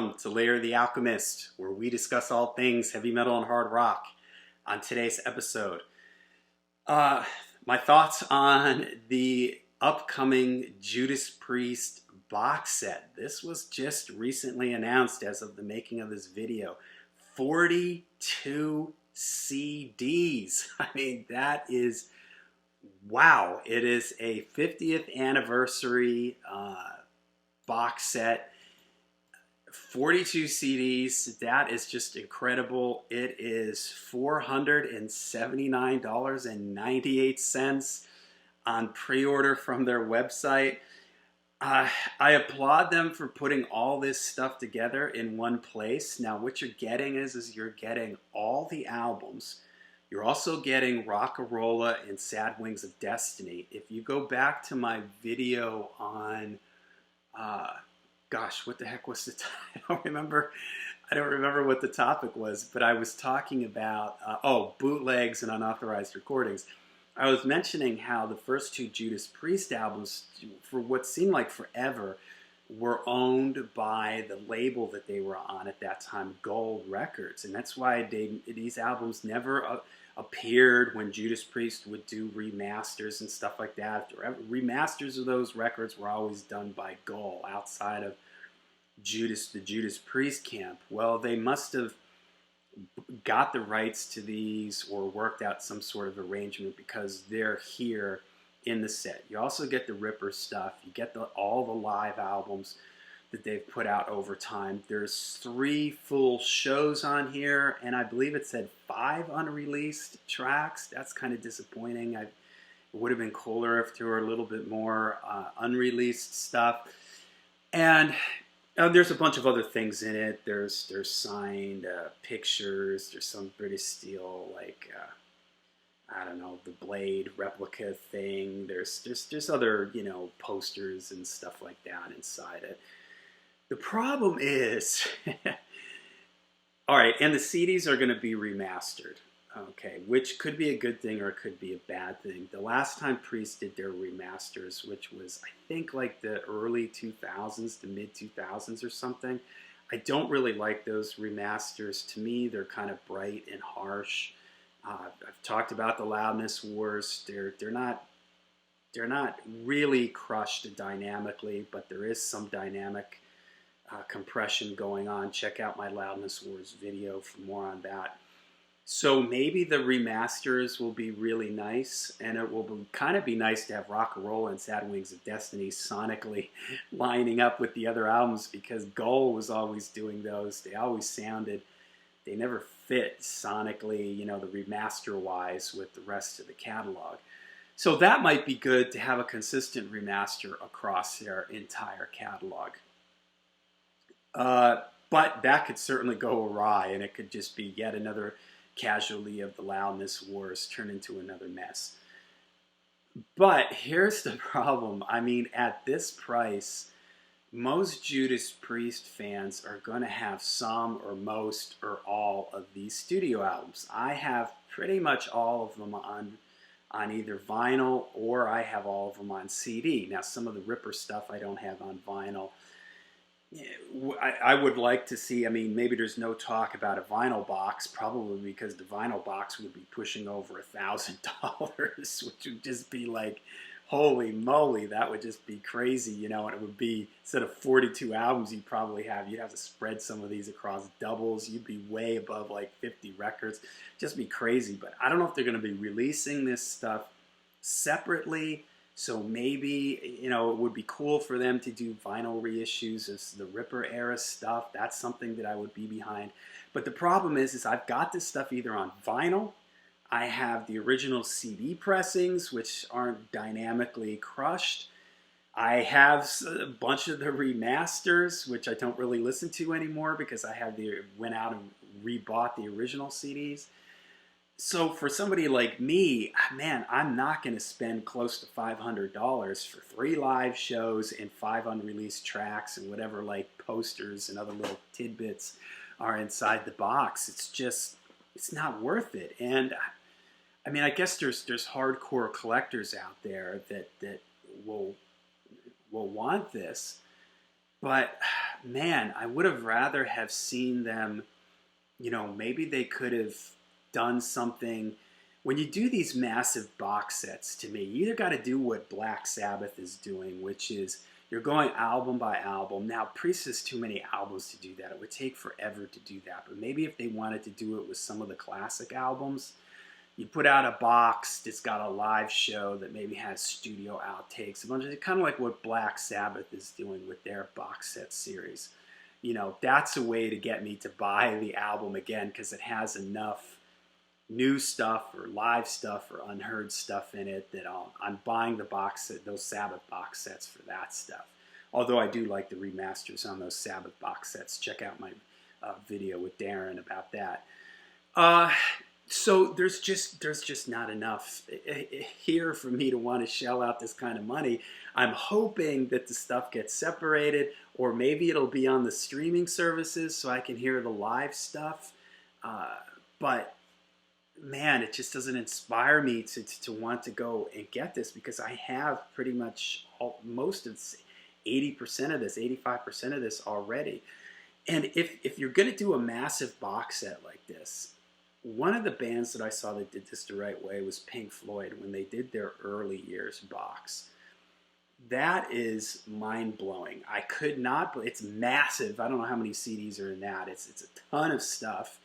Welcome to Layer the Alchemist, where we discuss all things heavy metal and hard rock. On today's episode, my thoughts on the upcoming Judas Priest box set. This was just recently announced as of the making of this video. 42 CDs. I mean, that is, wow. It is a 50th anniversary box set. 42 CDs, that is just incredible. It is $479.98 on pre-order from their website. I applaud them for putting all this stuff together in one place. Now what you're getting is you're getting all the albums. You're also getting Rock-A-Rolla and Sad Wings of Destiny. If you go back to my video on gosh, what the heck was the I don't remember what the topic was, but I was talking about bootlegs and unauthorized recordings. I was mentioning how the first two Judas Priest albums, for what seemed like forever, were owned by the label that they were on at that time, Gold Records, and that's why these albums never appeared when Judas Priest would do remasters and stuff like that. Remasters of those records were always done by Gold outside of the Judas Priest camp. Well, they must have got the rights to these or worked out some sort of arrangement because they're here in the set. You also get the Ripper stuff. You get all the live albums that they've put out over time. There's 3 full shows on here, and I believe it said 5 unreleased tracks. That's kind of disappointing. It would have been cooler if there were a little bit more unreleased stuff. And there's a bunch of other things in it. There's signed pictures. There's some British Steel, like I don't know, the Blade replica thing. There's other, posters and stuff like that inside it. The problem is, all right, and the CDs are going to be remastered, okay, which could be a good thing or it could be a bad thing. The last time Priest did their remasters, which was, I think, like the early 2000s to mid-2000s or something, I don't really like those remasters. To me, they're kind of bright and harsh. I've talked about the loudness wars. They're not really crushed dynamically, but there is some dynamic compression going on. Check out my Loudness Wars video for more on that. So maybe the remasters will be really nice, and it will kind of be nice to have Rock-A-Rolla and Sad Wings of Destiny sonically lining up with the other albums, because Gold was always doing those. They always sounded, they never fit sonically, the remaster-wise with the rest of the catalog. So that might be good to have a consistent remaster across their entire catalog. But that could certainly go awry, and it could just be yet another casualty of the Loudness Wars turned into another mess. But here's the problem. I mean, at this price, most Judas Priest fans are going to have some or most or all of these studio albums. I have pretty much all of them on either vinyl, or I have all of them on CD. Now, some of the Ripper stuff I don't have on vinyl. I would like to see, maybe there's no talk about a vinyl box, probably because the vinyl box would be pushing over $1,000, which would just be like, holy moly, that would just be crazy, and it would be, instead of 42 albums you'd have to spread some of these across doubles. You'd be way above like 50 records. Just be crazy. But I don't know if they're going to be releasing this stuff separately. So maybe, it would be cool for them to do vinyl reissues of the Ripper era stuff. That's something that I would be behind. But the problem is I've got this stuff either on vinyl. I have the original CD pressings, which aren't dynamically crushed. I have a bunch of the remasters, which I don't really listen to anymore because I went out and rebought the original CDs. So for somebody like me, man, I'm not going to spend close to $500 for 3 live shows and 5 unreleased tracks and whatever, like posters and other little tidbits are inside the box. It's not worth it. And I guess there's hardcore collectors out there that will want this. But man, I would have rather have seen them, maybe they could have done something. When you do these massive box sets, to me, you either got to do what Black Sabbath is doing, which is you're going album by album. Now, Priest has too many albums to do that. It would take forever to do that. But maybe if they wanted to do it with some of the classic albums, you put out a box that's got a live show that maybe has studio outtakes, a bunch of kind of like what Black Sabbath is doing with their box set series. That's a way to get me to buy the album again because it has enough new stuff or live stuff or unheard stuff in it that I'm buying the box set, those Sabbath box sets for that stuff. Although I do like the remasters on those Sabbath box sets. Check out my video with Darren about that. So there's just not enough here for me to want to shell out this kind of money. I'm hoping that the stuff gets separated, or maybe it'll be on the streaming services so I can hear the live stuff. But man, it just doesn't inspire me to want to go and get this because I have pretty much most of 80% of this, 85% of this already. And if you're going to do a massive box set like this, one of the bands that I saw that did this the right way was Pink Floyd when they did their early years box. That is mind-blowing. I could not, it's massive. I don't know how many CDs are in that. It's a ton of stuff.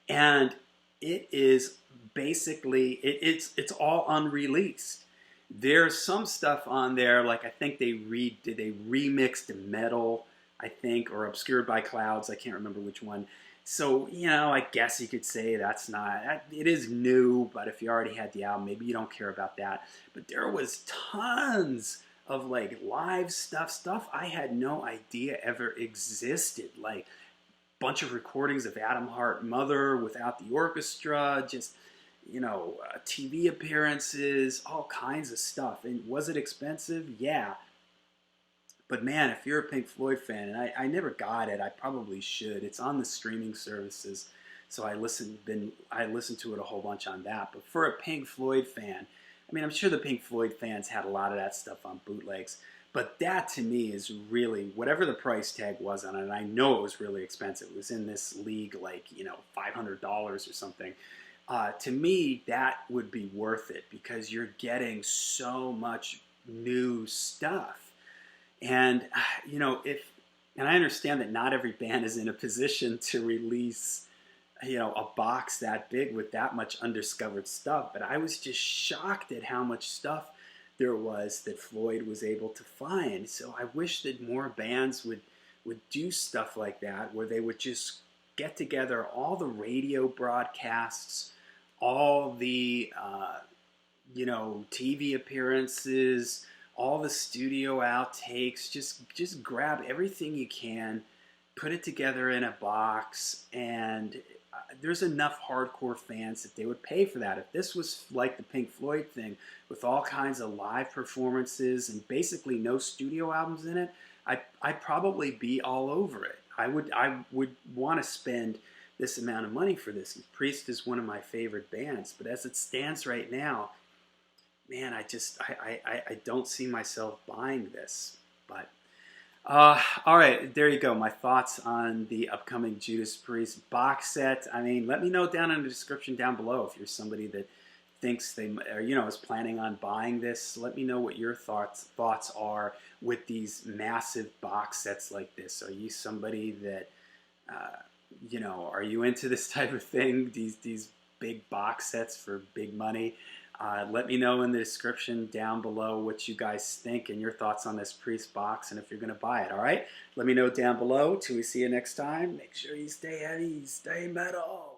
And it is basically, it's all unreleased. There's some stuff on there, like I think they remixed Metal, I think, or Obscured by Clouds. I can't remember which one. So, I guess you could say that's not, it is new, but if you already had the album, maybe you don't care about that. But there was tons of like live stuff I had no idea ever existed. Like a bunch of recordings of Adam Hart Mother without the orchestra, just, TV appearances, all kinds of stuff. And was it expensive? Yeah. But man, if you're a Pink Floyd fan, and I never got it, I probably should. It's on the streaming services, so I listened to it a whole bunch on that. But for a Pink Floyd fan, I mean, I'm sure the Pink Floyd fans had a lot of that stuff on bootlegs, but that to me is really, whatever the price tag was on it, and I know it was really expensive. It was in this league like, $500 or something. To me, that would be worth it because you're getting so much new stuff. And, and I understand that not every band is in a position to release, a box that big with that much undiscovered stuff. But I was just shocked at how much stuff there was that Floyd was able to find. So I wish that more bands would do stuff like that, where they would just get together all the radio broadcasts, all the, TV appearances, all the studio outtakes, just grab everything you can, put it together in a box, and there's enough hardcore fans that they would pay for that. If this was like the Pink Floyd thing, with all kinds of live performances and basically no studio albums in it, I'd probably be all over it. I would want to spend this amount of money for this. Priest is one of my favorite bands, but as it stands right now, man, I don't see myself buying this. But all right, there you go. My thoughts on the upcoming Judas Priest box set. I mean, let me know down in the description down below if you're somebody that thinks they, or, is planning on buying this. Let me know what your thoughts are with these massive box sets like this. Are you somebody that, are you into this type of thing? These big box sets for big money. Let me know in the description down below what you guys think and your thoughts on this Priest box and if you're going to buy it, all right? Let me know down below. Till we see you next time, make sure you stay heavy, stay metal.